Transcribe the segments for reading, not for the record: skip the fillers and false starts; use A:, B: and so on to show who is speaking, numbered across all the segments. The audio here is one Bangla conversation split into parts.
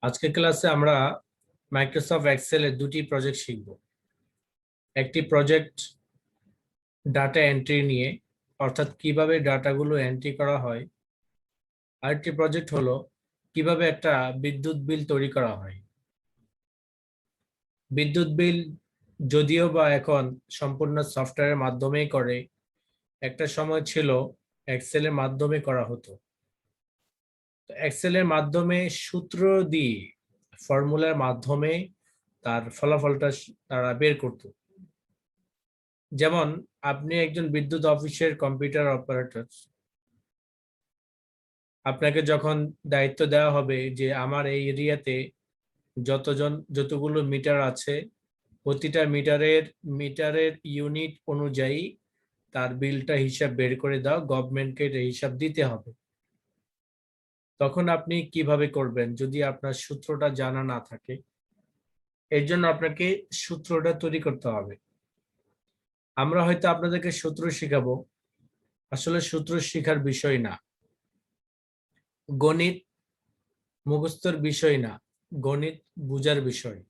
A: আজকের ক্লাসে আমরা মাইক্রোসফট এক্সেলের দুটি প্রজেক্ট শিখব। একটি প্রজেক্ট ডাটা এন্ট্রি নিয়ে, অর্থাৎ কিভাবে ডাটাগুলো এন্ট্রি করা হয়। আরেকটি প্রজেক্ট হলো কিভাবে একটা বিদ্যুৎ বিল তৈরি করা হয়। বিদ্যুৎ বিল যদিও বা এখন সম্পূর্ণ সফটওয়্যারের মাধ্যমেই করে, একটা সময় ছিল এক্সেলের মাধ্যমে করা হতো। এক্সেলের মাধ্যমে সূত্র দিয়ে, ফর্মুলার মাধ্যমে তার ফলাফলটা তারা বের করত। যেমন আপনি একজন বিদ্যুৎ অফিসের কম্পিউটার অপারেটর, আপনাকে যখন দায়িত্ব দেওয়া হবে যে আমার এই এরিয়াতে যতগুলো মিটার আছে, প্রতিটা মিটারের ইউনিট অনুযায়ী তার বিলটা হিসাব বের করে দাও, গভর্নমেন্টকে হিসাব দিতে হবে। তখন আপনি কিভাবে করবেন যদি আপনার সূত্রটা জানা না থাকে? এর জন্য আপনাকে সূত্রটা তৈরি করতে হবে। আমরা হয়তো আপনাদেরকে সূত্র শিখাবো, আসলে সূত্র শেখার বিষয় না, গণিত মুখস্থর বিষয় না, গণিত বুঝার বিষয়।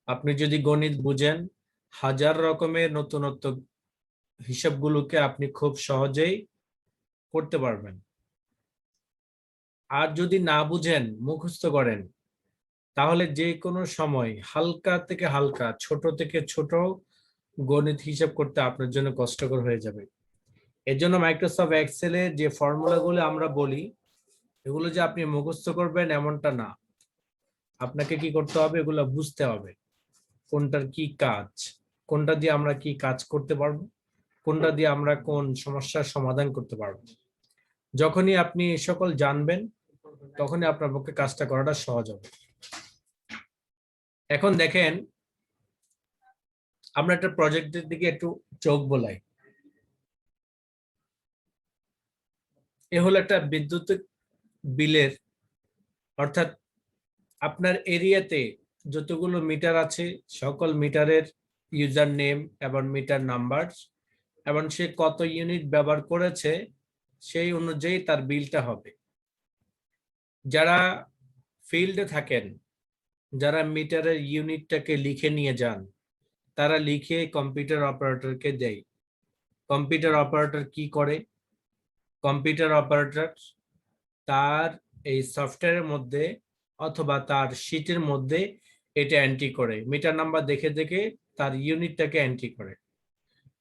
A: আপনি যদি গণিত বুঝেন, হাজার রকমের নতুনত্ব হিসাবগুলোকে আপনি খুব সহজেই করতে পারবেন। আর যদি না বুঝেন, মুখস্থ করেন, তাহলে যে কোনো সময় হালকা থেকে হালকা, ছোট থেকে ছোট গণিত হিসাব করতে আপনার জন্য কষ্টকর হয়ে যাবে। এর জন্য মাইক্রোসফট এক্সেলে যে ফর্মুলাগুলো আমরা বলি, এগুলো যে আপনি মুখস্থ করবেন এমনটা না, আপনাকে কি করতে হবে, এগুলো বুঝতে হবে। কোনটার কি কাজ, কোনটা দিয়ে আমরা কি কাজ করতে পারবো, কোনটা দিয়ে আমরা কোন সমস্যার সমাধান করতে পারবো। যখনই আপনি এই সকল জানবেন, তখনই আপনার পক্ষে কাজটা করাটা সহজ হবে। এখন দেখেন, আমরা একটা প্রজেক্টের দিকে একটু চোখ বোলাই। এ হলো একটা বিদ্যুৎ বিলের, অর্থাৎ আপনার এরিয়াতে যতগুলো মিটার আছে সকল মিটারের ইউজার নেম এবং মিটার নাম্বার, এবং সে কত ইউনিট ব্যবহার করেছে সেই অনুযায়ী তার বিলটা হবে। যারা ফিল্ডে থাকেন, যারা মিটারের ইউনিটটাকে লিখে নিয়ে যান, তারা লিখে কম্পিউটার অপারেটরকে দেয়। কম্পিউটার অপারেটর কি করে? কম্পিউটার অপারেটর তার এই সফটওয়্যারের মধ্যে অথবা তার শিটের মধ্যে এটা এন্ট্রি করে, মিটার নাম্বার দেখে দেখে তার ইউনিটটাকে এন্ট্রি করে।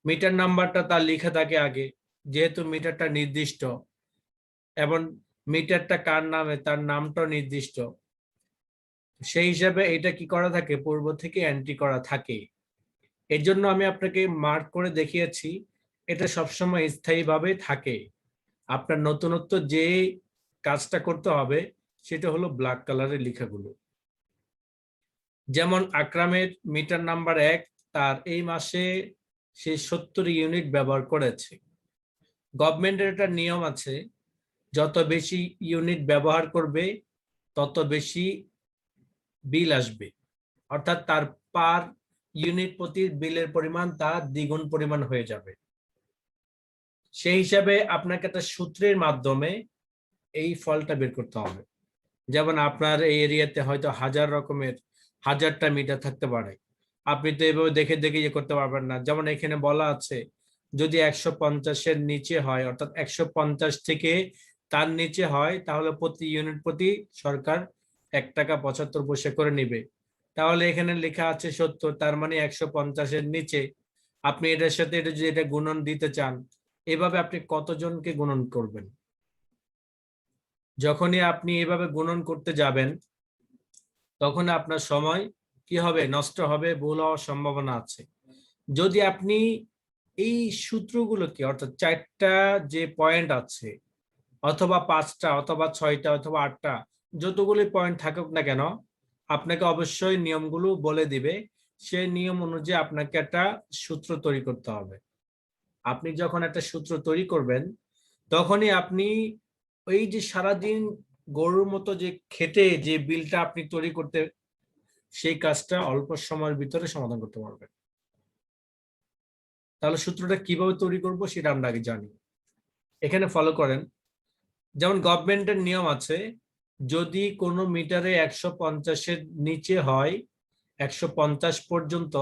A: মিটার নাম্বারটা তার লেখা থাকে আগে, যেহেতু মিটারটা নির্দিষ্ট এবং মিটারটা কার নামে তার নামটা নির্দিষ্ট, সেই হিসাবে এটা কি করা থাকে, পূর্ব থেকে এন্ট্রি করা থাকে। এর জন্য আমি আপনাকে মার্ক করে দেখিয়েছি, এটা সবসময় স্থায়ীভাবে থাকে। আপনার নতুনত্ব যে কাজটা করতে হবে সেটা হলো ব্ল্যাক কালারের লেখাগুলো। যেমন আকরামের মিটার নাম্বার 1, তার এই মাসে সে 70 ইউনিট ব্যবহার করেছে। গভর্নমেন্টের একটা নিয়ম আছে, যত বেশি ইউনিট ব্যবহার করবে তত বেশি বিল আসবে, অর্থাৎ তার পার ইউনিট প্রতি বিলের পরিমাণ তার দ্বিগুণ পরিমাণ হয়ে যাবে। সেই হিসাবে আপনাকে একটা সূত্রের মাধ্যমে এই ফলটা বের করতে হবে। যেমন আপনার এই এরিয়াতে হয়তো হাজারটা মিটার থাকতে পারে, আপনি তো এভাবে দেখে দেখে ইয়ে করতে পারবেন না। যেমন এখানে বলা আছে, যদি 150-এর নিচে হয়, অর্থাৎ 150 থেকে তার নিচে হয়, তাহলে প্রতি ইউনিট প্রতি সরকার 1 টাকা 75 পয়সা করে নিবে। তাহলে এখানে লেখা আছে 70, তার মানে 150-এর নিচে। আপনি এটার সাথে এটা যদি এটা গুণন দিতে চান, এভাবে আপনি কতজনকে গুণন করবেন? যখনই আপনি এভাবে গুণন করতে যাবেন, তখন আপনার সময় কি হবে, নষ্ট হবে, ভুল হওয়ার সম্ভাবনা আছে। যদি আপনি এই সূত্রগুলোকে, অর্থাৎ 4টা যে পয়েন্ট আছে, অথবা 5টা অথবা 6টা অথবা 8টা, যতগুলি পয়েন্ট থাকুক না কেন, আপনাকে অবশ্যই নিয়মগুলো বলে দিবে। সেই নিয়ম অনুযায়ী আপনাকে একটা সূত্র তৈরি করতে হবে। আপনি যখন একটা সূত্র তৈরি করবেন, তখনই আপনি ওই যে সারাদিন গরুর মতো যে খেটে যে বিলটা আপনি তৈরি করতে, সেই কাজটা অল্প সময়ের ভিতরে সমাধান করতে পারবেন। তাহলে সূত্রটা কিভাবে তৈরি করব সেটা আমরা আগে জানি। এখানে ফলো করেন, যেমন গভর্নমেন্টের নিয়ম আছে, যদি কোনো মিটারে 150-এর নিচে হয় 150 পর্যন্ত,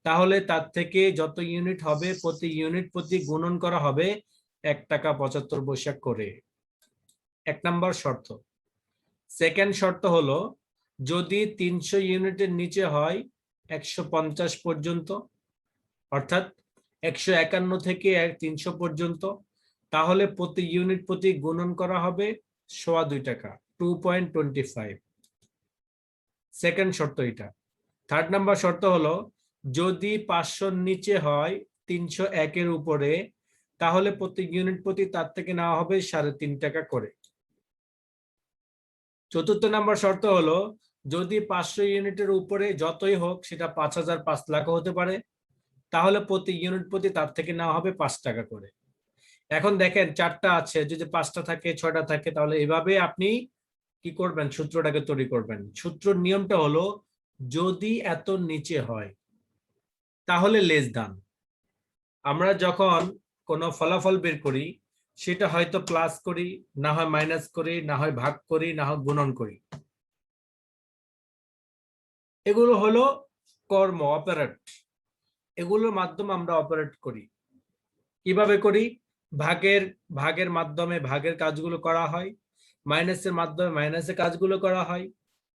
A: তাহলে তার থেকে যত ইউনিট হবে প্রতি ইউনিট প্রতি গুণন করা হবে 1 টাকা 75 পয়সা করে। 1 নম্বর শর্ত। সেকেন্ড শর্ত হলো যদি 300 ইউনিটের নিচে হয় 150 পর্যন্ত, অর্থাৎ 151 থেকে 300 পর্যন্ত, তাহলে প্রতি ইউনিট প্রতি গুণন করা হবে 2.25 টাকা, 2.25। সেকেন্ড শর্ত এটা। থার্ড নাম্বার শর্ত হলো যদি 500-র নিচে হয় 301-এর উপরে, তাহলে প্রতি ইউনিট প্রতি তার থেকে নেওয়া হবে 3.5 টাকা করে। চতুর্থ নাম্বার শর্ত হলো যদি 500 ইউনিটের উপরে যতই হোক, সেটা 5,000, 5 লাখ হতে পারে, তাহলে প্রতি ইউনিট প্রতি তার থেকে নেওয়া হবে 5 টাকা করে। এখন দেখেন 4টা আছে, যদি 5টা থাকে 6টা থাকে, তাহলে এভাবে আপনি কি করবেন, সূত্রটাকে তৈরি করবেন। সূত্রের নিয়মটা হলো যদি এত নিচে হয় তাহলে লেস দান। আমরা যখন কোনো ফলাফল বের করি সেটা হয়তো প্লাস করি, না হয় মাইনাস করি, না হয় ভাগ করি, না হয় গুণন করি। এগুলো হলো কর্ম, অপারেট। এগুলোর মাধ্যমে আমরা অপারেট করি। কিভাবে করি? ভাগের মাধ্যমে ভাগের কাজগুলো করা হয়, মাইনাসের মাধ্যমে মাইনাসের কাজগুলো করা হয়,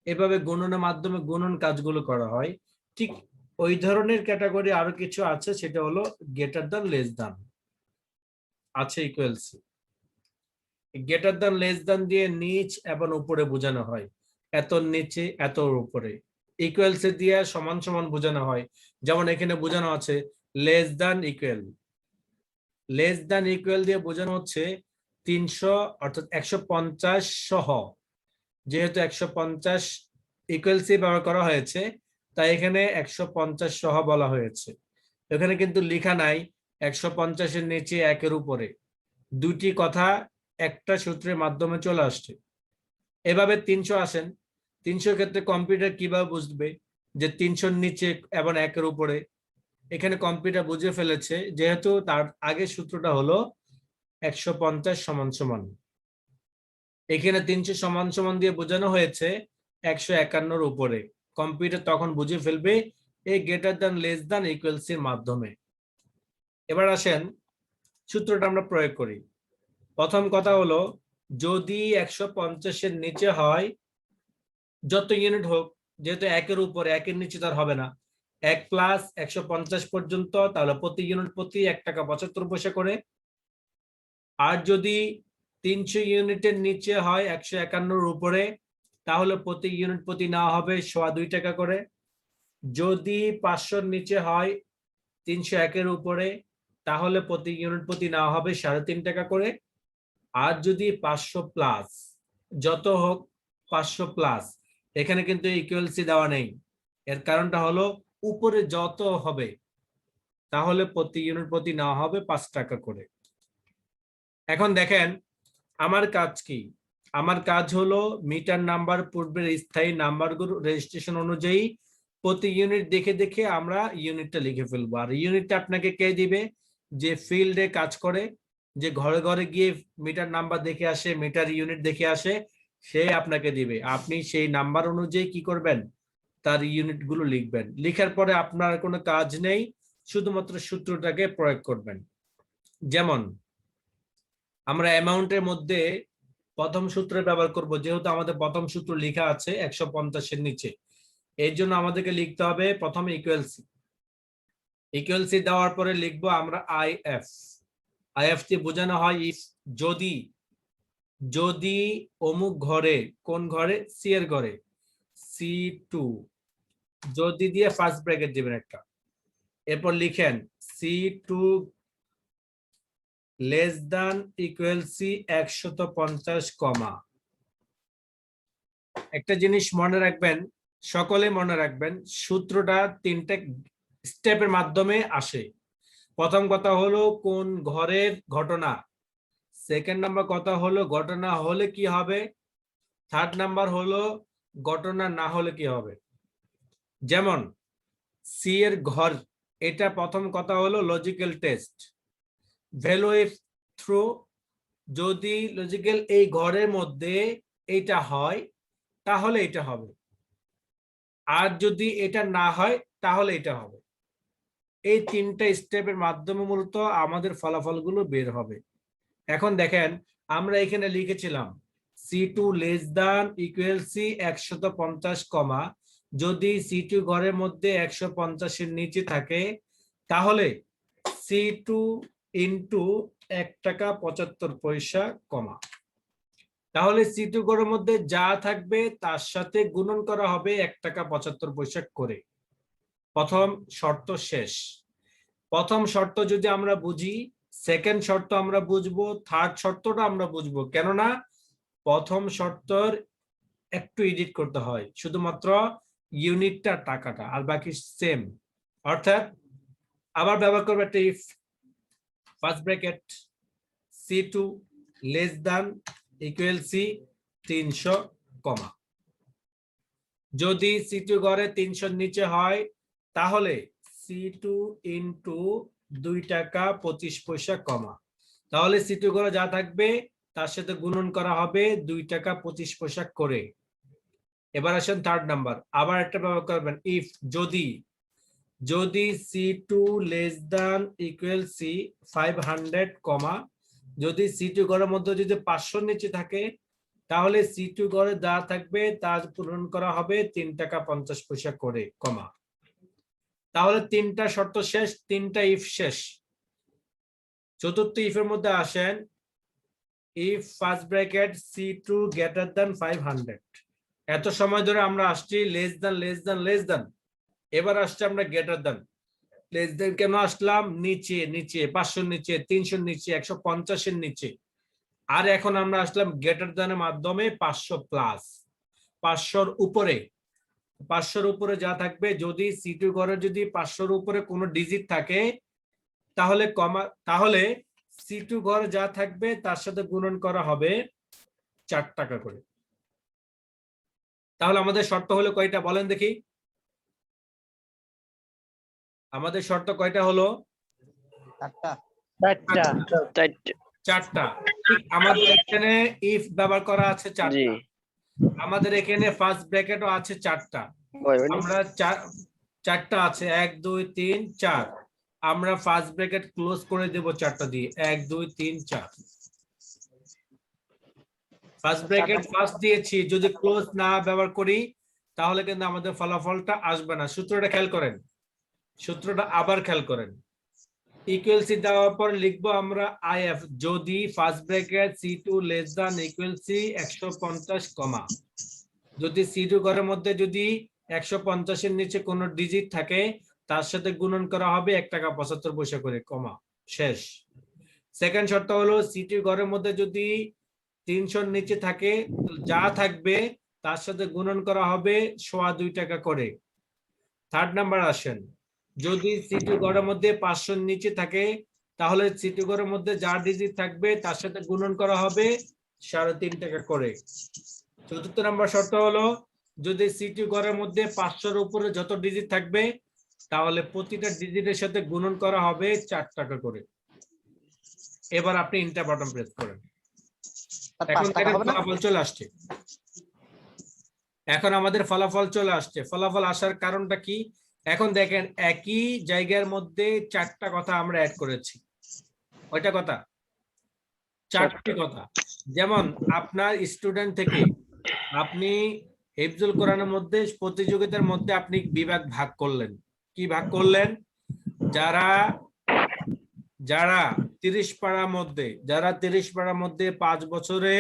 A: এভাবে গুণনের মাধ্যমে গুণন কাজগুলো করা হয়। ঠিক ওই ধরনের ক্যাটাগরি আরো কিছু আছে, সেটা হলো গ্রেটার দ্যান, লেস দ্যান, আছে equals. Greater than less than দিয়ে নিচ এবং উপরে বোঝানো হয়, এত নিচে এত উপরে। ইকুয়ালস দিয়ে সমান সমান বোঝানো হয়, যেমন এখানে বোঝানো আছে less than equal. Less than equal দিয়ে বোঝানো হচ্ছে 300 অর্থাৎ 150 সহ, যেহেতু 150 ইকুয়াল সি ব্যবহার করা হয়েছে, তাই এখানে 150 সহ বলা হয়েছে। এখানে কিন্তু লেখা নাই 150-এর নিচে 1-এর উপরে। দুটি কথা একটা সূত্রের মাধ্যমে চলে আসছে। এভাবে 300 আসেন, 300 ক্ষেত্রে কম্পিউটার কিভাবে বুঝবে যে 300-র নিচে এবং 1-এর উপরে? এখানে কম্পিউটার বুঝে ফেলেছে, যেহেতু তার আগের সূত্রটা হলো 150 সমান সমান। এখানে 300 সমান সমান দিয়ে বোঝানো হয়েছে 151-র উপরে। কম্পিউটার তখন বুঝে ফেলবে এই greater than, less than, equals এর মাধ্যমে। এবার আসেন সূত্রটা আমরা প্রয়োগ করি। প্রথম কথা হলো যদি 150-এর নিচে হয়, যত ইউনিট হোক, যেহেতু 1-এর উপরে 1-এর নিচে তার হবে না, 1 প্লাস 150 পর্যন্ত, তাহলে প্রতি ইউনিট প্রতি 1 টাকা 75 পয়সা করে। আর যদি 300 ইউনিটের নিচে হয় 151-র উপরে, তাহলে প্রতি ইউনিট প্রতি নেওয়া হবে 2.25 টাকা করে। যদি 500-র নিচে হয় 301-এর উপরে, তাহলে প্রতি ইউনিট প্রতি নেওয়া হবে 3.5 টাকা করে। আর যদি 500 প্লাস, যত হোক 500 প্লাস, এখানে কিন্তু ইকুয়ালসি দেওয়া নেই। এর কারণটা হলো উপরে যত হবে তাহলে প্রতি ইউনিট প্রতি নেওয়া হবে 5 টাকা করে। এখন দেখেন আমার কাজ কি। আমার কাজ হলো মিটার নাম্বার পূর্বের স্থায়ী নাম্বারগুলো রেজিস্ট্রেশন অনুযায়ী প্রতি ইউনিট দেখে দেখে আমরা ইউনিটটা লিখে ফেলবো। আর ইউনিটটা আপনাকে কে দিবে? যে ফিল্ডে কাজ করে, যে ঘরে ঘরে গিয়ে মিটার নাম্বার দেখে আসে, মিটার ইউনিট দেখে আসে, সে আপনাকে দিবে। আপনি সেই নাম্বার অনুযায়ী কি করবেন? তার ইউনিট গুলো লিখবেন। লিখার পরে আপনার কোনো কাজ নেই, শুধুমাত্র সূত্রটাকে প্রয়োগ করবেন। যেমন আমরা অ্যামাউন্টের মধ্যে প্রথম সূত্র ব্যবহার করব, যেহেতু আমাদের প্রথম সূত্র লেখা আছে 150-এর নিচে, এর জন্য আমাদেরকে লিখতে হবে প্রথমে ইকুয়ালসি। ইকুয়ালসি দেওয়ার পরে লিখবো আমরা আইএফ। আইএফ দিয়ে বোঝানো হয় ইফ, যদি, যদি অমুক ঘরে, কোন ঘরে? সি এর ঘরে, C2, যদি দিয়ে ফার্স্ট ব্র্যাকেট দিবেন একটা, এরপর লিখেন C2 less than equal C 150 comma. একটা জিনিস মনে রাখবেন, সকলে মনে রাখবেন, সূত্রটা 3টে স্টেপের মাধ্যমে আসে। প্রথম কথা হলো কোন ঘরের ঘটনা, সেকেন্ড নাম্বার কথা হলো ঘটনা হলে কি হবে, থার্ড নাম্বার হলো ঘটনা না হলে কি হবে। যেমন সি এর ঘর, এটা প্রথম কথা হলো logical test, value if through, যদি লজিক্যাল এই ঘরের মধ্যে এইটা হয় তাহলে এটা হবে, আর যদি এটা না হয় তাহলে এটা হবে। এই তিনটা স্টেপের মাধ্যমে মূলত আমাদের ফলাফলগুলো বের হবে। এখন দেখেন আমরা এখানে লিখেছিলাম C2 less than equal C 150 comma, যদি C2 ঘরের মধ্যে 150 এর নিচে থাকে তাহলে C2 ইন্টু 1 টাকা 75 পয়সা কমা। তাহলে C2 ঘরের মধ্যে যা থাকবে তার সাথে গুণন করা হবে 1 টাকা 75 পয়সা করে। প্রথম শর্ত শেষ। প্রথম শর্ত যদি আমরা বুঝি, সেকেন্ড শর্ত আমরা বুঝবো, থার্ড শর্তটা আমরা বুঝবো, কেননা প্রথম শর্তর একটু এডিট করতে হয়, শুধুমাত্র ইউনিটটা টাকাটা, আর বাকি সেম। অর্থাৎ আবার ব্যবহার করবে একটা if, first bracket C2 less than equal C 300 comma, যদি C2 ঘরে 300 নিচে হয় তাহলে C2 ইন্টু 2 টাকা 25 পয়সা কমা। তাহলে C2 ঘরে যা থাকবে তার সাথে গুণন করা হবে 2 টাকা 25 পয়সা করে। এবার আসেন থার্ড নাম্বার, আবার একটা ব্যবহার করবেন ইফ, যদি C2 less than equal C 500 comma, যদি C2 ঘরের মধ্যে যদি 500 নিচে থাকে তাহলে C2 ঘরে যা থাকবে তা পূরণ করা হবে 3 টাকা 50 পয়সা করে কমা। তাহলে তিনটা শর্ত শেষ, তিনটা ইফ শেষ। চতুর্থ ইফের মধ্যে আসেন if first bracket C2 greater than 500। এত সময় ধরে আমরা আসছি less than less than less than, এবার আসছে আমরা গ্রেটার দ্যান। লেস দ্যান কেন আসলাম? নিচে নিচে 500 নিচে, 300 নিচে, 150 এর নিচে। আর এখন আমরা আসলাম গ্রেটার দ্যানের মাধ্যমে 500 প্লাস, 500 উপরে। 500 উপরে যা থাকবে, যদি C2 ঘরে যদি 500 উপরে কোনো ডিজিট থাকে তাহলে কমা, তাহলে C2 ঘরে যা থাকবে তার সাথে গুণন করা হবে 4 টাকা করে। তাহলে আমাদের শর্ত হলো কয়টা বলেন দেখি? আমাদের শর্ত কয়টা হলো? চারটা। ঠিক আমাদের এখানে ইফ ব্যবহার করা আছে 4টা, আমাদের এখানে ফার্স্ট ব্র্যাকেটও আছে 4টা। আমরা 4টা আছে 1 2 3 4, আমরা ফার্স্ট ব্র্যাকেট ক্লোজ করে দেব 4টা দিয়ে, 1 2 3 4। ফার্স্ট ব্র্যাকেট ফার্স্ট দিয়েছি, যদি ক্লোজ না ব্যবহার করি তাহলে কিন্তু আমাদের ফলাফলটা আসবে না। সূত্রটা খেয়াল করেন, সূত্রটা আবার খেয়াল করেন। ইকুয়াল সি দেওয়ার পর লিখবো আমরা আইএফ, যদি first bracket C2 less than equal C 150 comma, যদি C2 ঘরের মধ্যে যদি 150 এর নিচে কোনো ডিজিট থাকে তার সাথে গুণন করা হবে 1 টাকা 75 পয়সা করে কমা, শেষ। সেকেন্ড শর্ত হলো C2 ঘরের মধ্যে যদি 300 নিচে থাকে, যা থাকবে তার সাথে গুণন করা হবে 2.25 টাকা করে। থার্ড নাম্বার আসেন, যদি C2 ঘরের মধ্যে 500 নিচে থাকে তাহলে C2 ঘরের মধ্যে যা ডিজিট থাকবে তার সাথে গুণন করা হবে 3.5 টাকা করে। চতুর্থ নাম্বার শর্ত হলো যদি C2 ঘরের মধ্যে 500 এর উপরে যত ডিজিট থাকবে তাহলে প্রতিটা ডিজিটের সাথে গুণন করা হবে 4 টাকা করে। এবার আপনি এন্টার বাটন প্রেস করেন। এখন দেখেন ফলাফল চলে আসছে। এখন আমাদের ফলাফল চলে আসছে। ফলাফল আসার কারণটা কি? এখন দেখেন একই জায়গার মধ্যে 4টা কথা আমরা অ্যাড করেছি। কয়টা কথা? 4টি কথা। যেমন আপনার স্টুডেন্ট থেকে আপনি হিফজুল কোরআনের মধ্যে প্রতিযোগিতার মধ্যে আপনি বিভাগ ভাগ করলেন। কি ভাগ করলেন? যারা 30 পাড়ার মধ্যে, যারা 30 পাড়ার মধ্যে 5 বছরে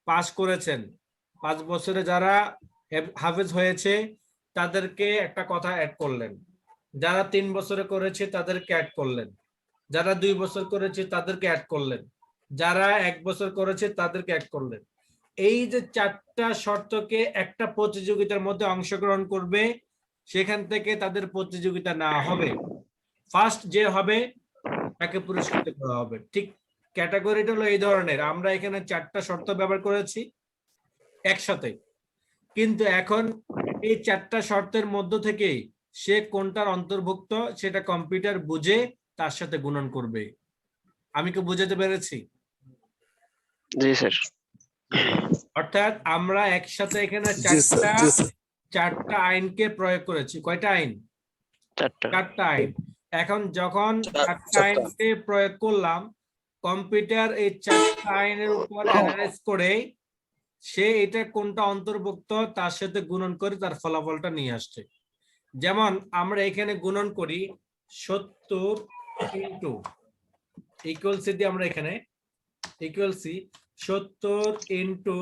A: পাস করেছেন, 5 বছরে যারা হাফেজ হয়েছে তাদেরকে একটা কথা অ্যাড করলেন। যারা 3 বছরে করেছে তাদেরকে অ্যাড করলেন। যারা 2 বছর করেছে তাদেরকে অ্যাড করলেন। যারা 1 বছর করেছে তাদেরকে অ্যাড করলেন। এই যে 4টা শর্তকে একটা প্রতিযোগিতার মধ্যে অংশগ্রহণ করবে, সেখান থেকে তাদের প্রতিযোগিতা নেওয়া হবে। ফার্স্ট যে হবে তাকে পুরস্কৃত করা হবে। ঠিক ক্যাটাগরিটা হলো এই ধরনের। আমরা এখানে 4টা শর্ত ব্যবহার করেছি একসাথে, কিন্তু এখন এই 4টা শর্তের মধ্য থেকে সে কোনটার অন্তর্ভুক্ত সেটা কম্পিউটার বুঝে তার সাথে গুণন করবে। আমি কি বুঝাতে পেরেছি?
B: জি স্যার।
A: অর্থাৎ আমরা একসাথে এখানে চারটা আইনকে প্রয়োগ করেছি। কয়টা আইন? চারটা আইন। এখন যখন চারটা আইনকে প্রয়োগ করলাম, কম্পিউটার এই চারটা আইনের উপর অ্যানালাইজ করে সে এটা কোনটা অন্তর্ভুক্ত তার সাথে গুণন করে তার ফলাফলটা নিয়ে আসছে। যেমন আমরা এখানে গুণন করি 70 ইন্টু ইকুয়ালস দিয়ে আমরা এখানে ইকুয়ালসি 70 ইন্টু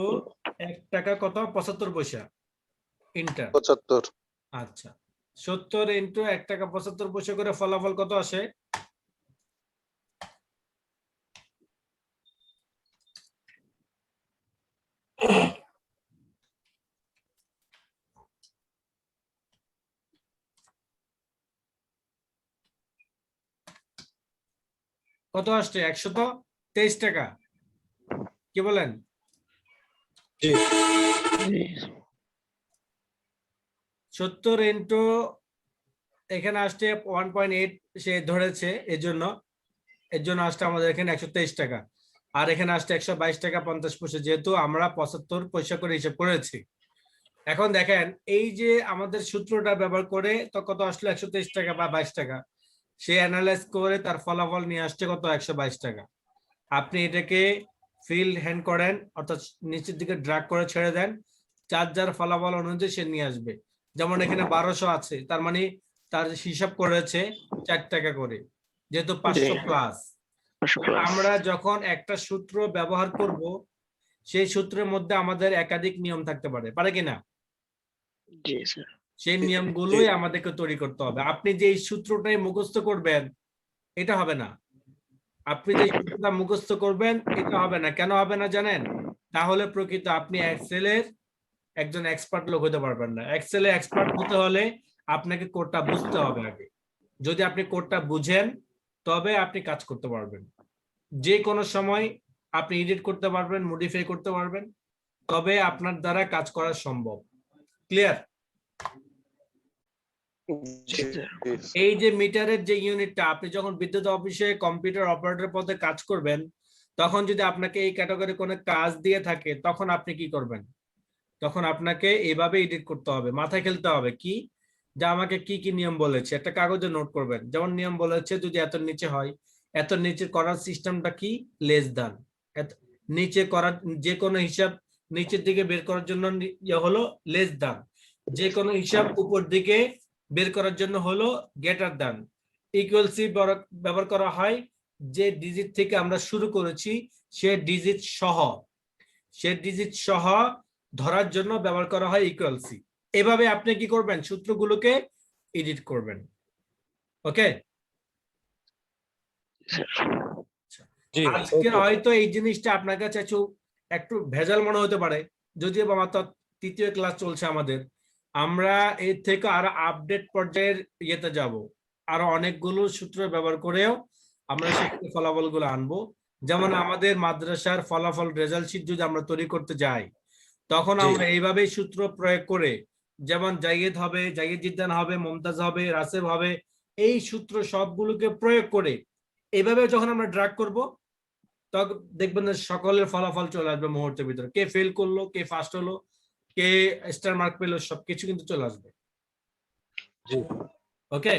A: 1 টাকা কত? 75 পয়সা। ইন্টার
B: 75।
A: আচ্ছা, 70 ইন্টু 1 টাকা 75 পয়সা করে ফলাফল কত আসে? কত আসছে? 123 টাকা। কি বলেন?
B: জি
A: 70 ইন্টু এখানে আসছে 1.8 সে ধরেছে, এর জন্য আসছে আমাদের এখানে 123 টাকা। আর এখানে আসছে 122 টাকা 50 পয়সা, যেহেতু আমরা 75 পয়সা করে হিসাব করেছি। এখন দেখেন এই যে আমাদের সূত্রটা ব্যবহার করে তো কত আসলো? 123 টাকা বা 22 টাকা। সে অ্যানালাইজ করে তার ফলাফল নিয়ে আসছে কত? 122 টাকা। আপনি এটাকে ফিল হ্যান্ড করেন, অর্থাৎ নিচের দিকে ড্রাগ করে ছেড়ে দেন, যার ফলাফল অনুযায়ী সে নিয়ে আসবে। যেমন এখানে 1200 আছে, তার মানে তার হিসাব করেছে 4 টাকা করে, যেহেতু 500 প্লাস। আমরা যখন একটা সূত্র ব্যবহার করব, সেই সূত্রের মধ্যে আমাদের একাধিক নিয়ম থাকতে পারে কিনা? সেই নিয়মগুলোই আমাদেরকে তৈরি করতে হবে। আপনি যে এই সূত্রটাই মুখস্থ করবেন এটা হবে না। আপনি যে সূত্রটা মুখস্থ করবেন এটা হবে না। কেন হবে না জানেন? তাহলে প্রকৃত আপনি এক্সেলের একজন এক্সপার্ট লোক হতে পারবেন না। এক্সেলে এক্সপার্ট হতে হলে আপনাকে কোডটা বুঝতে হবে আগে। যদি আপনি কোডটা বুঝেন তবে আপনি কাজ করতে পারবেন। যে কোনো সময় আপনি এডিট করতে পারবেন, মডিফাই করতে পারবেন, তবে আপনার দ্বারা কাজ করা সম্ভব। ক্লিয়ার? এই যে মিটারের যে ইউনিটটা, আপনি যখন বিদ্যুৎ অফিসে কম্পিউটার অপারেটর পদে কাজ করবেন, তখন যদি আপনাকে এই ক্যাটাগরি কোনো কাজ দিয়ে থাকে, তখন আপনি কি করবেন? তখন আপনাকে এইভাবে এডিট করতে হবে, মাথায় খেলতে হবে কি যে আমাকে কি কি নিয়ম বলেছে, একটা কাগজে নোট করবেন। যেমন নিয়ম বলেছে যদি এত নিচে হয়, এত নিচে করার সিস্টেমটা কি? লেস দান। নিচে করার যে কোনো হিসাব নিচের দিকে বের করার জন্য হলো লেস দান। যে কোনো হিসাব উপর দিকে বের করার জন্য হলো গ্রেটার দান। ইকুয়ালসি ব্যবহার করা হয় যে ডিজিট থেকে আমরা শুরু করেছি সে ডিজিট সহ ধরার জন্য ব্যবহার করা হয় ইকুয়ালসি। এভাবে আপনি কি করবেন? সূত্রগুলোকে এডিট করবেন। ওকে, আজকে হয়তো এই জিনিসটা আপনার কাছে একটু ভেজাল মনে হতে পারে, যদিও আমার তৃতীয় ক্লাস চলছে আমাদের। আমরা এর থেকে আরো আপডেট পর্যায়ের ইয়েতে যাব, আরো অনেকগুলো সূত্র ব্যবহার করেও আমরা সেই ফলাফলগুলো আনবো। যেমন আমাদের মাদ্রাসার ফলাফল রেজাল্ট শিট যদি আমরা তৈরি করতে যাই, তখন আমরা এইভাবেই সূত্র প্রয়োগ করে, যেমন জাইয়েদ হবে, জাইয়েদ জিদ্দান হবে, মুমতাজ হবে, রাসেব হবে, এই সূত্র সবগুলোকে প্রয়োগ করে এইভাবে যখন আমরা ড্রাগ করব, তখন দেখবেন যে সকলের ফলাফল চলে আসবে মুহূর্তের ভিতরে। কে ফেল করলো, কে ফার্স্ট হলো, কে স্টার মার্ক পেলো, সবকিছু কিন্তু চলে আসবে। ওকে,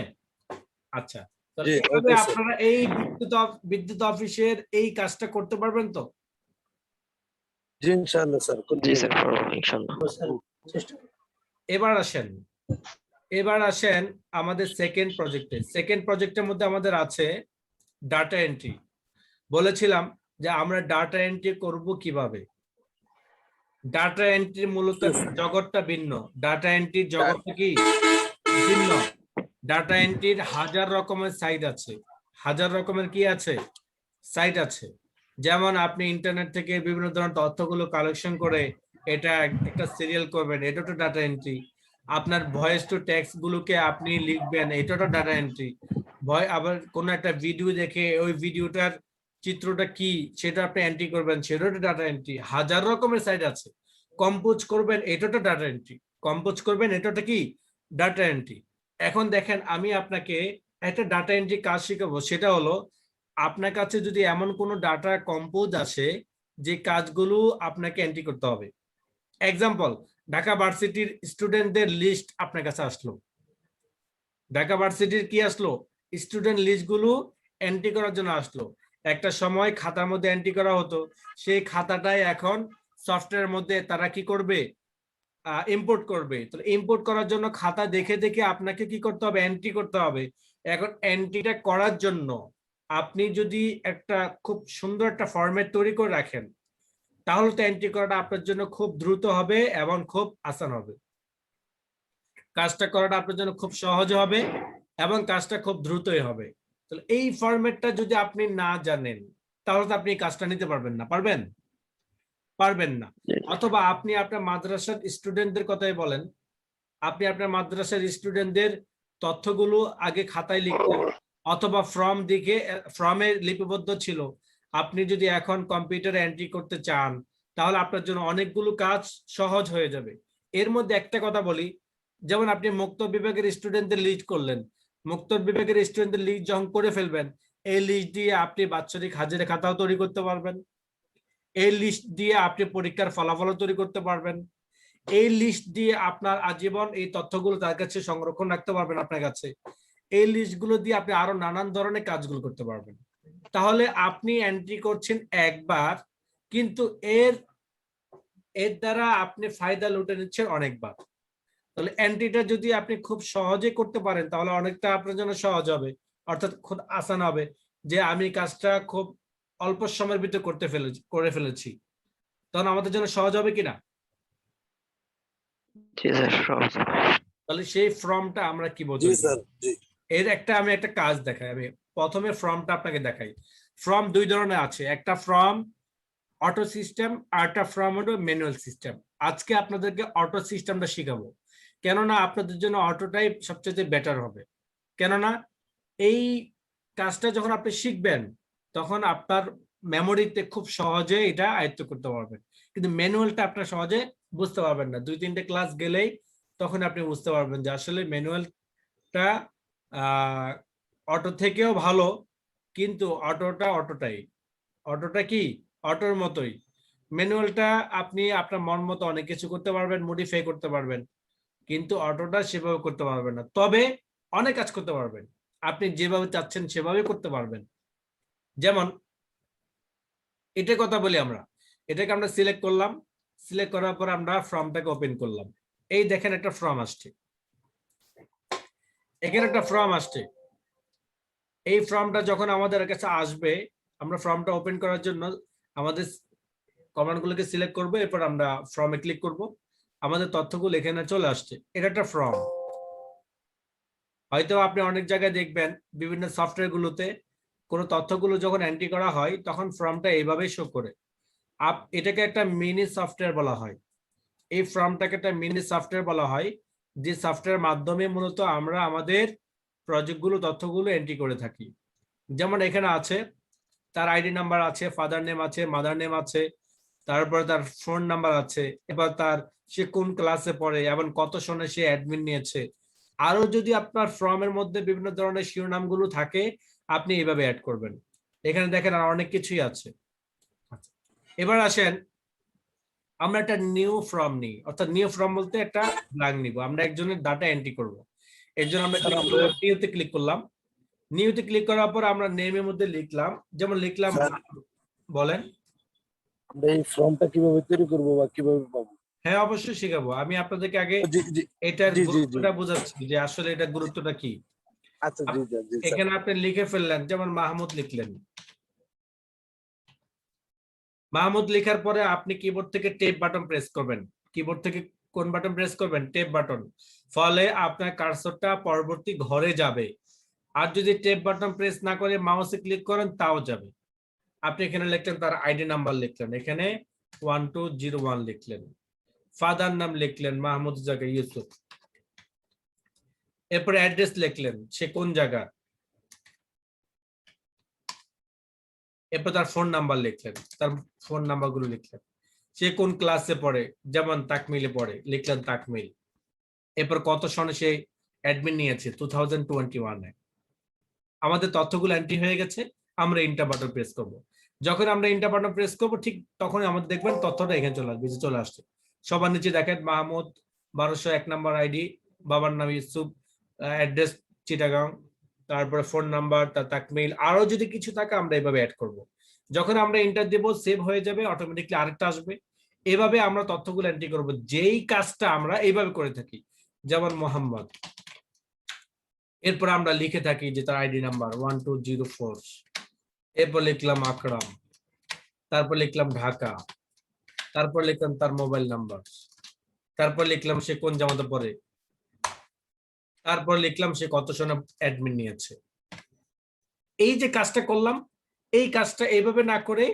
A: আচ্ছা, তবে আপনারা এই বিদ্যুৎ অফিসের এই কাজটা করতে পারবেন তো?
B: জি ইনশাআল্লাহ স্যার। জি স্যার, ইনশাআল্লাহ।
A: এবার আসেন আমাদের সেকেন্ড প্রজেক্টের মধ্যে আমাদের আছে ডাটা এন্ট্রি। বলেছিলাম যে আমরা ডাটা এন্ট্রি করব কিভাবে। ডাটা এন্ট্রি মূলত জগৎটা ভিন্ন। ডাটা এন্ট্রির জগৎটা কি ভিন্ন। ডাটা এন্ট্রির হাজার রকমের সাইট আছে, হাজার রকমের কি আছে? সাইট আছে। যেমন আপনি ইন্টারনেট থেকে বিভিন্ন ধরনের তথ্যগুলো কালেকশন করে এটা একটা সিরিয়াল করবেন, এটা তো ডাটা এন্ট্রি। আপনার ভয়েস টু টেক্সট গুলোকে আপনি লিখবেন, এটা তো ডাটা এন্ট্রি। আবার কোন একটা ভিডিও দেখে ওই ভিডিওটার চিত্রটা কি সেটা আপনি এন্ট্রি করবেন, সেটাও তো ডাটা এন্ট্রি। হাজার রকমের সাইট আছে। কম্পোজ করবেন, এটা তো ডাটা এন্ট্রি। কম্পোজ করবেন, এটা কি ডাটা এন্ট্রি। এখন দেখেন আমি আপনাকে একটা ডাটা এন্ট্রি কাজ শিখাবো। সেটা হলো আপনার কাছে যদি এমন কোনো ডাটা কম্পোজ আসে যে কাজগুলো আপনাকে এন্ট্রি করতে হবে। এক্সাম্পল, ঢাকা ভার্সিটির স্টুডেন্টদের লিস্ট আপনার কাছে আসলো। ঢাকা ভার্সিটির কি আসলো? স্টুডেন্ট লিস্টগুলো এন্ট্রি করার জন্য আসলো। একটা সময় খাতার মধ্যে এন্ট্রি করা হতো, সেই খাতাটাই এখন সফটওয়্যারের মধ্যে তারা কি করবে? ইম্পোর্ট করবে। তো ইম্পোর্ট করার জন্য খাতা দেখে দেখে আপনাকে কি করতে হবে? এন্ট্রি করতে হবে। এখন এন্ট্রিটা করার জন্য আপনি যদি একটা খুব সুন্দর একটা ফরম্যাট তৈরি করে রাখেন, তাহলে তো এন্ট্রি করাটা আপনার জন্য খুব দ্রুত হবে এবং খুব আসান হবে। কাজটা করাটা আপনার জন্য খুব সহজ হবে এবং কাজটা খুব দ্রুতই হবে। তাহলে এই ফরম্যাটটা যদি আপনি না জানেন, তাহলে তো আপনি কাজটা নিতে পারবেন না। পারবেন? পারবেন না। অথবা আপনি আপনার মাদ্রাসার স্টুডেন্টদের কথাই বলেন, আপনি আপনার মাদ্রাসার স্টুডেন্টদের তথ্যগুলো আগে খাতায় লিখতেন, অথবা ফর্মে লিপিবদ্ধ ছিল। আপনি যদি এখন কম্পিউটারে এন্ট্রি করতে চান, তাহলে আপনার জন্য অনেকগুলো কাজ সহজ হয়ে যাবে। এর মধ্যে একটা কথা বলি, যেমন আপনি মুক্ত বিভাগের স্টুডেন্টদের লিস্ট করলেন, মুক্ত বিভাগের স্টুডেন্টদের লিস্ট যখন করে ফেলবেন, এই লিস্ট দিয়ে আপনি বাৎসরিক হাজিরা খাতাও তৈরি করতে পারবেন। এই লিস্ট দিয়ে আপনি পরীক্ষার ফলাফলও তৈরি করতে পারবেন। এই লিস্ট দিয়ে আপনার আজীবন এই তথ্যগুলো তার কাছে সংরক্ষণ রাখতে পারবেন আপনার কাছে। এই লিস্টগুলো দিয়ে আপনি আরো নানান ধরনের কাজগুলো করতে পারবেন। তাহলে আপনি এন্ট্রি করছেন একবার, কিন্তু এর দ্বারা আপনি ফায়দা লুটে নিচ্ছেন অনেকবার। তাহলে এন্ট্রিটা যদি আপনি খুব সহজে করতে পারেন, তাহলে অনেকটা আপনার জন্য সহজ হবে, অর্থাৎ খুব আসান হবে যে আমি কাজটা খুব অল্প সময়ের ভিতরে করে ফেলেছি। তখন আমাদের জন্য সহজ হবে কিনা?
C: জি স্যার, সহজ।
A: তাহলে সেই ফর্মটা আমরা কি
B: জি
A: বোঝাই?
B: স্যার, জি।
A: আমি একটা কাজ দেখাই। আমি প্রথমে ফর্মটা আপনাকে দেখাই। ফর্ম দুই ধরনের আছে, একটা ফর্ম অটো সিস্টেম আর একটা ফর্ম হলো ম্যানুয়াল সিস্টেম। আজকে আপনাদেরকে অটো সিস্টেমটা শিখাবো, কেননা আপনাদের জন্য অটোটাই সবচেয়ে বেটার হবে। কেননা এই কাজটা যখন আপনি শিখবেন, তখন আপনার মেমোরিতে খুব সহজে এটা আয়ত্ত করতে পারবেন, কিন্তু ম্যানুয়ালটা আপনার সহজে বুঝতে পারবেন না। 2-3টে ক্লাস গেলেই তখন আপনি বুঝতে পারবেন যে আসলে ম্যানুয়ালটা অটো থেকেও ভালো, কিন্তু অটোটা কি অটোর মতোই। ম্যানুয়ালটা আপনি আপনার মন মতো অনেক কিছু করতে পারবেন, মডিফাই করতে পারবেন, কিন্তু অটোটা সেভাবে করতে পারবেন না। তবে অনেক কাজ করতে পারবেন, আপনি যেভাবে চাচ্ছেন সেভাবে করতে পারবেন। যেমন এটা কথা বলি, এটাকে আমরা সিলেক্ট করলাম, সিলেক্ট করার পর আমরা ফর্মটাকে ওপেন করলাম। এই দেখেন একটা ফর্ম আসছে, এখানে একটা ফর্ম আসছে। এই ফর্মটা যখন আমাদের কাছে আসবে, আমরা ফর্মটা ওপেন করার জন্য আমাদের কমান্ডগুলোকে সিলেক্ট করব, এরপর আমরা ফর্মে ক্লিক করব। আমাদের তথ্যগুলো এখানে চলে আসছে। এটা একটা ফর্ম। হয়তো আপনি অনেক জায়গায় দেখবেন বিভিন্ন সফটওয়্যার গুলোতে কোনো তথ্যগুলো যখন এন্ট্রি করা হয়, তখন ফর্মটা এইভাবেই শো করে। এটাকে একটা মিনি সফটওয়্যার বলা হয়। এই ফর্মটাকে একটা মিনি সফটওয়্যার বলা হয়, যে সফটওয়্যার মাধ্যমে মূলত আমরা আমাদের প্রজেক্টগুলো তথ্যগুলো এন্ট্রি করে থাকি। যেমন এখানে আছে তার আইডি নাম্বার আছে, ফাদার নেম আছে, মাদার নেম আছে, তারপরে তার ফোন নাম্বার আছে, এবার তার সে কোন ক্লাসে পড়ে এবং কত সনে সে অ্যাডমিন নিয়েছে। আরো যদি আপনার ফর্মের মধ্যে বিভিন্ন ধরনের শিরোনামগুলো থাকে, আপনি এইভাবে অ্যাড করবেন। এখানে দেখেন আর অনেক কিছুই আছে। এবার আসেন আমরা একটা নিউ ফর্ম নিই, অর্থাৎ নিউ ফর্ম বলতে একটা ব্ল্যাঙ্ক নিব, আমরা একজনের ডাটা এন্ট্রি করব। এর জন্য আমরা নিউতে ক্লিক করলাম। নিউতে ক্লিক করার পর আমরা নেমের মধ্যে লিখলাম, যেমন লিখলাম, বলেন
B: আমরা এই ফর্মটা কিভাবে তৈরি করব বা কিভাবে পাবো?
A: হ্যাঁ, অবশ্যই শেখাবো। আমি আপনাদেরকে আগে
B: জি জি
A: এটার
B: জি জি জি।
A: গুরুত্বটা বোঝাচ্ছি যে আসলে এটা গুরুত্বটা কি।
B: আচ্ছা, জি জি জি স্যার।
A: এখানে আপনি লিখে ফেললেন, যেমন মাহমুদ লিখলেন। মাহমুদ লেখার পরে আপনি কিবোর্ড থেকে টেপ বাটন প্রেস করবেন। কিবোর্ড থেকে কোন বাটন প্রেস করবেন? Tab button. ফলে আপনার কার্সরটা পরবর্তী ঘরে যাবে। আর যদি টেপ বাটন প্রেস না করে মাউসে ক্লিক করেন, তাও যাবে। আপনি এখানে লিখলেন, তার আইডি নাম্বার লিখলেন, এখানে 1201 লিখলেন, ফাদার নাম লিখলেন মাহমুদ জায়গায় ইউসুফ, এরপরে অ্যাড্রেস লিখলেন, সে কোন জায়গা, এরপর তার ফোন নাম্বার লিখলেন, তার ফোন নাম্বারগুলো লিখলেন, সে কোন ক্লাসে পড়ে, যেমন তাকমিলে পড়ে, লিখলেন তাকমিল, এরপর কত সনে সে অ্যাডমিন নিয়েছে 2021-এ। আমাদের তথ্যগুলো এন্ট্রি হয়ে গেছে, আমরা এন্টার বাটন প্রেস করব। যখন আমরা ইন্টার বাটন প্রেস করবো ঠিক তখন আমাদের দেখবেন তথ্যটা এখানে চলে আসবে, চলে আসছে। সবার নিচে দেখেন মাহমুদ 1201 নাম্বার আইডি, বাবার নাম ইউসুফ, অ্যাড্রেস চিটাগাং, তারপরে ফোন নাম্বার, তার তাকমিল, আরো যদি কিছু থাকে আমরা এভাবে অ্যাড করব। যখন আমরা এন্টার দেব সেভ হয়ে যাবে, অটোমেটিকলি আরেকটা আসবে। এভাবে আমরা তথ্যগুলো এন্ট্রি করব, যেই কাজটা আমরা এইভাবে করে থাকি। যেমন মোহাম্মদ, এরপর আমরা লিখে থাকি যে তার আইডি নাম্বার 1204, এরপর লিখলাম আকরাম, তারপর লিখলাম ঢাকা, তারপর লিখলাম তার মোবাইল নাম্বার, তারপর লিখলাম সে কোন জামাতে পড়ে, তারপর লিখলাম সে কত সোনা অ্যাডমিন নিয়েছে। এই যে কাজটা করলাম, এই কাজটা এইভাবে না করে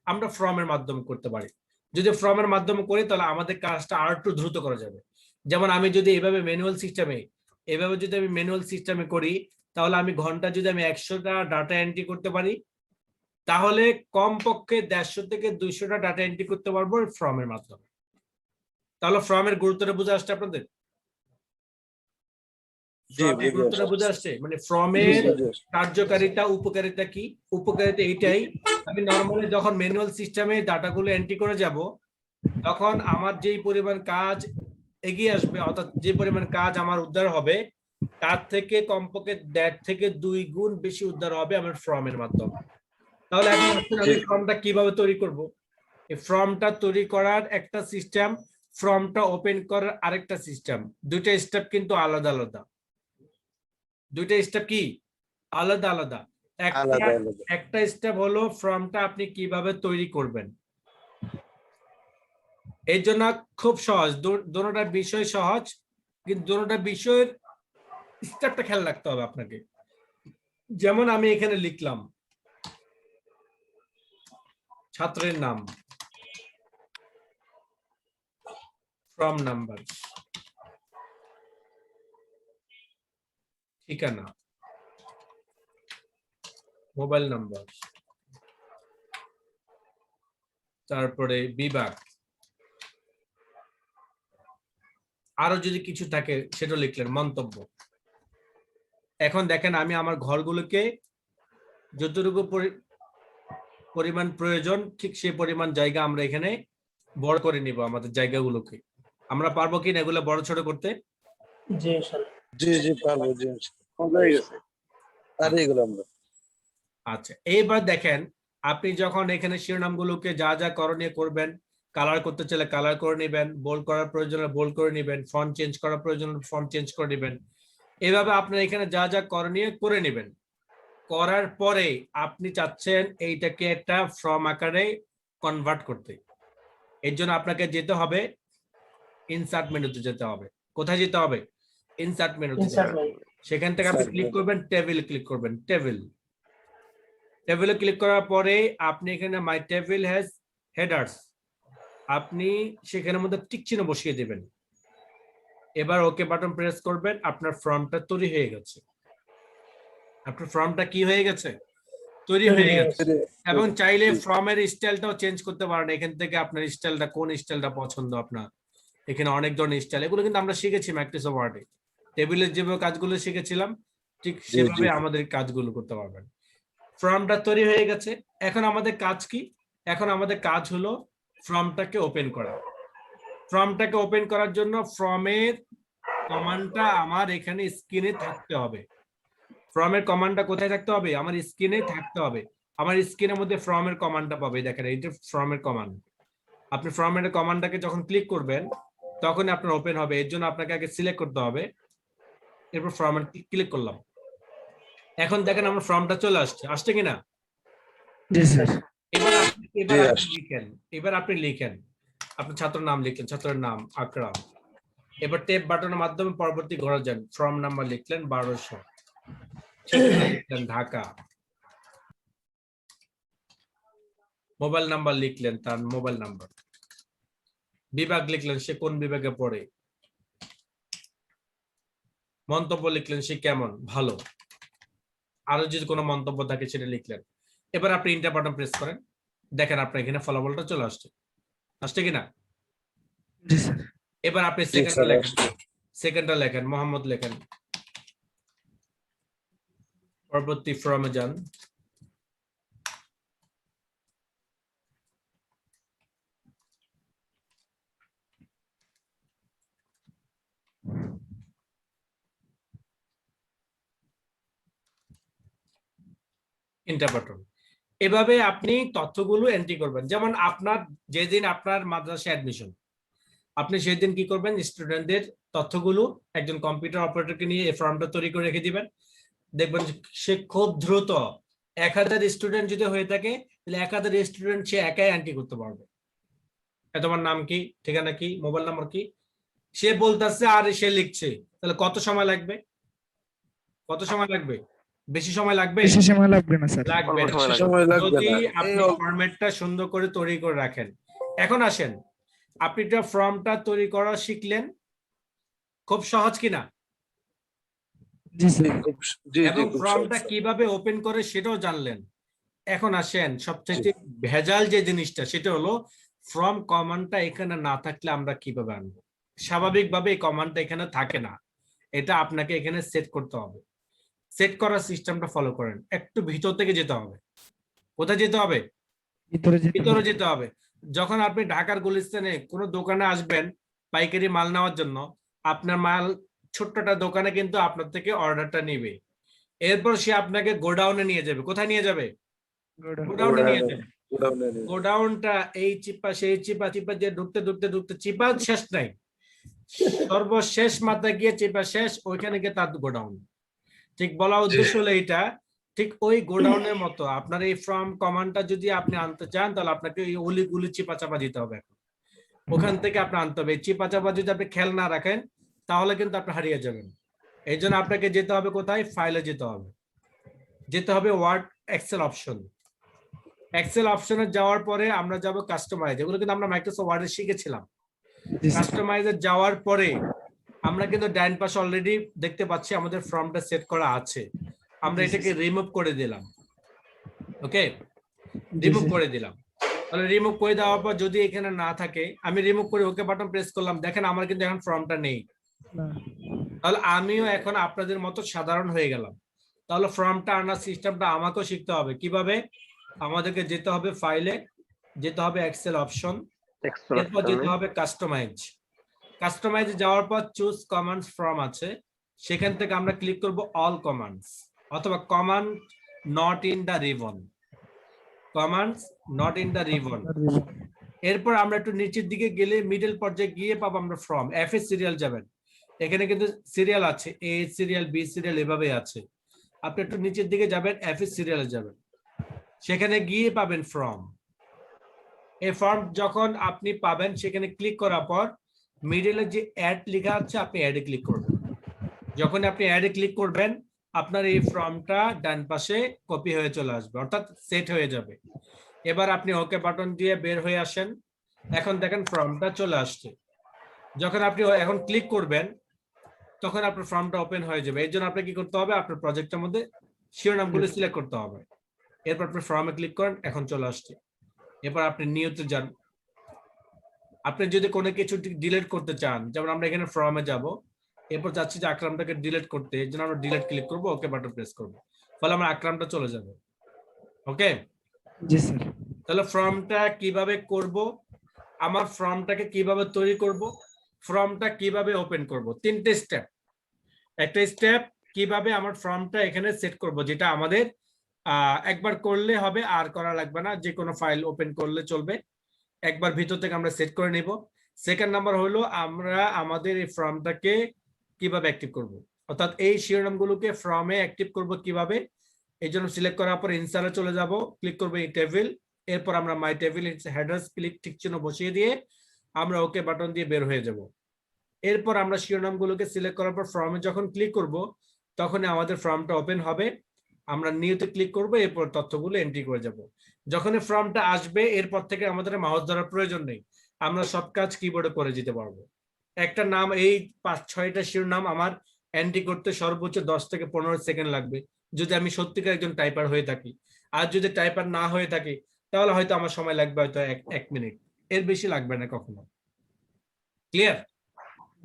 A: আমরা ফর্মের মাধ্যমে করতে পারি। যদি ফর্মের মাধ্যমে করি তাহলে আমাদের কাজটা আর একটু দ্রুত করা যাবে। যেমন আমি যদি এইভাবে ম্যানুয়াল সিস্টেমে, এভাবে যদি আমি ম্যানুয়াল সিস্টেমে করি, তাহলে আমি ঘন্টা যদি আমি 100টা ডাটা এন্ট্রি করতে পারি, তাহলে কমপক্ষে 150 থেকে 200টা ডাটা এন্ট্রি করতে পারবো ফর্মের মাধ্যমে। তাহলে ফর্মের গুরুত্বটা বুঝে আসছে আপনাদের? গুরুত্বটা বুঝে আসছে, মানে ফর্মের কার্যকারিতা উপকারিতা কি? উপকারিতা এইটাই, আমি নরমালি যখন ম্যানুয়াল সিস্টেমে ডাটাগুলো এন্ট্রি করে যাব, তখন আমার যেই পরিমাণ কাজ এগিয়ে আসবে, অর্থাৎ যে পরিমাণ কাজ আমার উদ্ধার হবে, তার থেকে কমপক্ষে 1.5 থেকে 2 গুণ বেশি উদ্ধার হবে আমার ফর্মের মাধ্যমে। তাহলে এখন আসলে আমি ফর্মটা কিভাবে তৈরি করব? এই ফর্মটা তৈরি করার একটা সিস্টেম, ফর্মটা ওপেন করার আরেকটা সিস্টেম, দুইটা স্টেপ কিন্তু আলাদা আলাদা। দুইটা স্টেপ কি আলাদা আলাদা। একটা স্টেপ হলো ফর্মটা আপনি কিভাবে তৈরি করবেন। এর জন্য খুব সহজ, দুটোটা বিষয় সহজ, কিন্তু দুটোটা বিষয়ের স্টেপটা খেয়াল রাখতে হবে আপনাকে। যেমন আমি এখানে লিখলাম ছাত্রের নাম, ফর্ম নাম্বার, ঠিকানা, মোবাইল নাম্বার, তারপরে বিভাগ, আরো যদি কিছু থাকে সেটা লিখলেন, মন্তব্য। এখন দেখেন আমি আমার ঘরগুলোকে যতটুকু পরিমাণ প্রয়োজন ঠিক সেই পরিমাণ জায়গা আমরা এখানে বড় করে নিব। আমাদের জায়গাগুলোকে আমরা পারবো কিনা এগুলো বড় ছোট করতে?
B: জি ইনশাআল্লাহ, জি পারবো, জি ইনশাআল্লাহ হয়ে গেছে। আর এগুলো আমরা,
A: আচ্ছা এইবার দেখেন, আপনি যখন এখানে শিরোনামগুলোকে যা যা করণীয় করবেন, কালার করতে চাইলে কালার করে নেবেন, বোল্ড করার প্রয়োজন হলে বোল্ড করে নেবেন, ফন্ট চেঞ্জ করার প্রয়োজন হলে ফন্ট চেঞ্জ করে নেবেন। এইভাবে আপনার এখানে যা যা করণীয় করে নেবেন। করার পরে আপনি চাচ্ছেন এইটাকে একটা ফর্ম আকারে কনভার্ট করতে। এর জন্য আপনাকে যেতে হবে ইনসার্ট মেনুতে যেতে হবে। কোথায় যেতে হবে? ইনসার্ট মেনুতে যেতে হবে। সেখান থেকে আপনি ক্লিক করবেন, টেবিল ক্লিক করবেন, টেবিলে ক্লিক করার পরে আপনি এখানে মাই টেবিল হ্যাজ হেডার্স, আপনি সেখানের মধ্যে টিক চিহ্ন বসিয়ে দেবেন। এবার ওকে বাটন প্রেস করবেন, আপনার ফর্মটা তৈরি হয়ে গেছে। আপনার ফর্মটা কি হয়ে গেছে? তৈরি হয়ে গেছে। এবং চাইলে ফর্মের স্টাইলটাও চেঞ্জ করতে পারেন। এখান থেকে আপনার স্টাইলটা, কোন স্টাইলটা পছন্দ আপনার, এখানে অনেক ধরনের স্টাইল, এগুলো কিন্তু আমরা শিখেছি মাইক্রোসফট ওয়ার্ডে। টেবিলের যেভাবে কাজগুলো শিখেছিলাম ঠিক সেভাবে আমাদের কাজগুলো করতে পারবেন। ফর্মটা তৈরি হয়ে গেছে। এখন আমাদের কাজ কি? এখন আমাদের কাজ হলো ফর্মটাকে ওপেন করা। ফর্মটাকে ওপেন করার জন্য ফর্মের কমান্ডটা আমার এখানে স্ক্রিনে থাকতে হবে। ফর্মের কমান্ডটা কোথায় থাকতে হবে? আমার স্ক্রিনে থাকতে হবে। আমার স্ক্রিনের মধ্যে ফর্মের কমান্ডটা পাবে, দেখেন এইটা ফর্মের কমান্ড। আপনি ফর্মের কমান্ডটাকে যখন ক্লিক করবেন তখন আপনার ওপেন হবে। এর জন্য আপনাকে আগে সিলেক্ট করতে হবে, এরপর ফর্মের ক্লিক করলাম। এখন দেখেন আমার ফর্মটা চলে আসছে কিনা?
B: জি স্যার।
A: এবার আপনি লিখেন আপনার ছাত্রের নাম, লিখলেন ছাত্রের নাম আকরাম। এবার টেপ বাটনের মাধ্যমে পরবর্তী ঘরে যান, ফর্ম নাম্বার লিখলেন 1200, ঠিকানা লিখলেন ঢাকা, মোবাইল নাম্বার লিখলেন তার মোবাইল নাম্বার, বিভাগ লিখলেন সে কোন বিভাগে পড়ে, মন্তব্য লিখলেন সে কেমন, ভালো, আরো যদি কোনো মন্তব্য থাকে সেটা লিখলেন। এবার আপনি ইন্টার বাটন প্রেস করেন, দেখেন আপনার এখানে ফলাফলটা চলে আসছে কিনা? এবার আপনি সেকেন্ডটা লেখেন মোহাম্মদ লেখেন, পরবর্তী ফর্মে যান, এন্টার বাটন। এভাবে আপনি তথ্যগুলো এন্ট্রি করবেন। যেমন আপনার যেদিন আপনার মাদ্রাসা অ্যাডমিশন, আপনি সেদিন কি করবেন, স্টুডেন্টদের তথ্যগুলো একজন কম্পিউটার অপারেটরকে নিয়ে এই ফর্মটা তৈরি করে রেখে দিবেন। দেখবেন সে খুব দ্রুত 1000 স্টুডেন্ট যদি হয়ে থাকে তাহলে 1000 স্টুডেন্ট সে একাই এন্ট্রি করতে পারবে। তোমার নাম কি, ঠিকানা কি, মোবাইল নাম্বার কি, সে বলতেছে আর সে লিখছে, তাহলে কত সময় লাগবে? কত সময় লাগবে? বেশি সময় লাগবে?
C: বেশি সময় লাগবে না স্যার।
A: লাগবে না।
B: বেশি সময় লাগবে
A: যদি
B: না।
A: আপনি ফরম্যাটটা সুন্দর করে তৈরি করে রাখেন। এখন আসেন, আপনি একটা ফর্মটা তৈরি করা শিখলেন, খুব সহজ কিনা?
C: জি স্যার।
B: জি
A: এবং
B: খুব
A: ফর্মটা
B: সহজ।
A: কিভাবে ওপেন করে সেটাও জানলেন। এখন আসেন সবচেয়ে ভেজাল যে জিনিসটা, সেটা হলো ফ্রম কমান্ডটা এখানে না থাকলে আমরা কিভাবে আনবো? স্বাভাবিকভাবে এই কমান্ডটা এখানে থাকে না, এটা আপনাকে এখানে সেট করতে হবে। সেট করার সিস্টেমটা ফলো করেন। একটু ভিতর থেকে যেতে হবে। কোথায় যেতে হবে? ভিতরে যেতে হবে। যখন আপনি ঢাকার গুলিস্তানে কোনো দোকানে আসবেন পাইকারি মাল নেওয়ার জন্য, আপনার মাল ছোট্টটা দোকানে কিন্তু আপনার থেকে অর্ডারটা নিবে, এরপর সে আপনাকে গোডাউনে নিয়ে যাবে। কোথায় নিয়ে যাবে? গোডাউনে নিয়ে যাবে। গোডাউনটা এই চিপা সেই চিপা চিপা দিয়ে ঢুকতে ঢুকতে ঢুকতে চিপা শেষ নাই, সর্বশেষ মাথায় গিয়ে চিপা শেষ, ওইখানে গিয়ে তার গোডাউন। ঠিক বলা উদ্দেশ্য হলো এইটা। ঠিক ওই গোডাউনের মতো আপনার এই ফ্রম কমান্ডটা যদি আপনি আনতে চান, তাহলে আপনাকে এই অলিগুলি চিপা চাপা দিতে হবে। ওখান থেকে আপনি আনতে হবে। চিপা চাপা যদি আপনি খেয়াল না রাখেন তাহলে কিন্তু আপনি হারিয়ে যাবেন। এই জন্য আপনাকে যেতে হবে কোথায়? ফাইলে যেতে হবে। যেতে হবে ওয়ার্ড এক্সেল অপশন। এক্সেল অপশনে যাওয়ার পরে আমরা যাব কাস্টমাইজ, এগুলো কিন্তু আমরা মাইক্রোসফট ওয়ার্ডে শিখেছিলাম। কাস্টমাইজে যাওয়ার পরে আমরা কিন্তু ডাইন পাশে অলরেডি দেখতে পাচ্ছি আমাদের ফর্মটা সেট করা আছে। আমরা এটাকে রিমুভ করে দিলাম। ওকে, রিমুভ করে দিলাম। তাহলে রিমুভ করে দেওয়ার পর যদি এখানে না থাকে, আমি রিমুভ করে ওকে বাটন প্রেস করলাম, দেখেন আমার কিন্তু এখন ফর্মটা নেই। তাহলে আমিও এখন আপনাদের মতো সাধারণ হয়ে গেলাম। তাহলে ফর্মটা আনার সিস্টেমটা আমাকেও শিখতে হবে। কিভাবে? আমাদেরকে যেতে হবে ফাইলে, যেতে হবে এক্সেল অপশন, এরপর যেতে হবে কাস্টমাইজ। কাস্টমাইজে যাওয়ার পর চুজ কমান্ডস ফ্রম আছে, সেখান থেকে আমরা ক্লিক করব অল কমান্ডস অথবা command not in the ribbon, commands not in the ribbon. এরপর আমরা একটু নিচের দিকে গেলে মিডল পর্যায়ে গিয়ে পাবো আমরা ফ্রম। এফ এ সিরিয়াল যাবেন, এখানে কিন্তু সিরিয়াল আছে, এ সিরিয়াল, বি সিরিয়াল, এভাবে আছে। আপনি একটু নিচের দিকে যাবেন, এফ এ সিরিয়ালে যাবেন, সেখানে গিয়ে পাবেন ফ্রম। এই ফর্ম যখন আপনি পাবেন, সেখানে ক্লিক করার পর মিডলে যে অ্যাড লেখা আছে, আপনি অ্যাডে ক্লিক করবেন। যখন আপনি অ্যাডে ক্লিক করবেন, আপনার এই ফর্মটা ডান পাশে কপি হয়ে চলে আসবে, অর্থাৎ সেট হয়ে যাবে। এবার আপনি ওকে বাটন দিয়ে বের হয়ে আসেন। এখন দেখেন ফর্মটা চলে আসছে। যখন আপনি এখন ক্লিক করবেন, তখন আপনার ফর্মটা ওপেন হয়ে যাবে। এর জন্য আপনাকে কি করতে হবে? আপনার প্রজেক্টের মধ্যে শিরোনামগুলো সিলেক্ট করতে হবে। এরপর আপনি ফর্মে ক্লিক করেন, এখন চলে আসছে। এরপর আপনি নিউতে যান। আপনি যদি কোনো কিছু ডিলিট করতে চান, যেমন আমরা এখানে ফর্মে যাব, এরপর যাচ্ছি যে আকরামটাকে ডিলিট করতে, এর জন্য আমরা ডিলিট ক্লিক করব, ওকে বাটন প্রেস করব, ফলে আমার আকরামটা চলে যাবে। ওকে,
C: জি স্যার।
A: তাহলে ফর্মটা কিভাবে করব, আমার ফর্মটাকে কিভাবে তৈরি করব, ফর্মটা কিভাবে ওপেন করব, তিনটে স্টেপ। একটা স্টেপ কিভাবে আমার ফর্মটা এখানে সেট করব, যেটা আমাদের একবার করলে হবে, আর করা লাগবে না, যে কোনো ফাইল ওপেন করলে চলবে, একবার ভিতর থেকে আমরা সেট করে নিব। সেকেন্ড নাম্বার হলো আমরা আমাদের এই ফর্মটাকে কিভাবে অ্যাক্টিভ করব, অর্থাৎ এই শিরোনামগুলোকে ফর্মে অ্যাক্টিভ করব কিভাবে। এই জন্য সিলেক্ট করার পর ইনসার্টে চলে যাব, ক্লিক করব এই টেবিল, এরপর আমরা মাই টেবিল হেডার্স ক্লিক টিক চিহ্ন বসিয়ে দিয়ে আমরা ওকে বাটন দিয়ে বের হয়ে যাব। এরপর আমরা শিরোনামগুলোকে সিলেক্ট করার পর ফর্মে যখন ক্লিক করব, তখন আমাদের ফর্মটা ওপেন হবে। আমরা নিউতে ক্লিক করব, এরপর তথ্যগুলো এন্ট্রি করে যাব। যখন ফর্মটা আসবে, এরপর থেকে আমাদের মাউস ধরার প্রয়োজন নেই, আমরা সব কাজ কিবোর্ডে করে যেতে পারবো। একটা নাম, এই 5-6টা শিরোনাম আমার এন্ট্রি করতে সর্বোচ্চ 10 থেকে 15 সেকেন্ড লাগবে, যদি আমি সত্যিকার একজন টাইপার হয়ে থাকি। আর যদি টাইপার না হয়ে থাকি, তাহলে হয়তো আমার সময় লাগবে হয়তো 1 মিনিট, এর বেশি লাগবে না কখনো। ক্লিয়ার?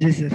C: জি স্যার।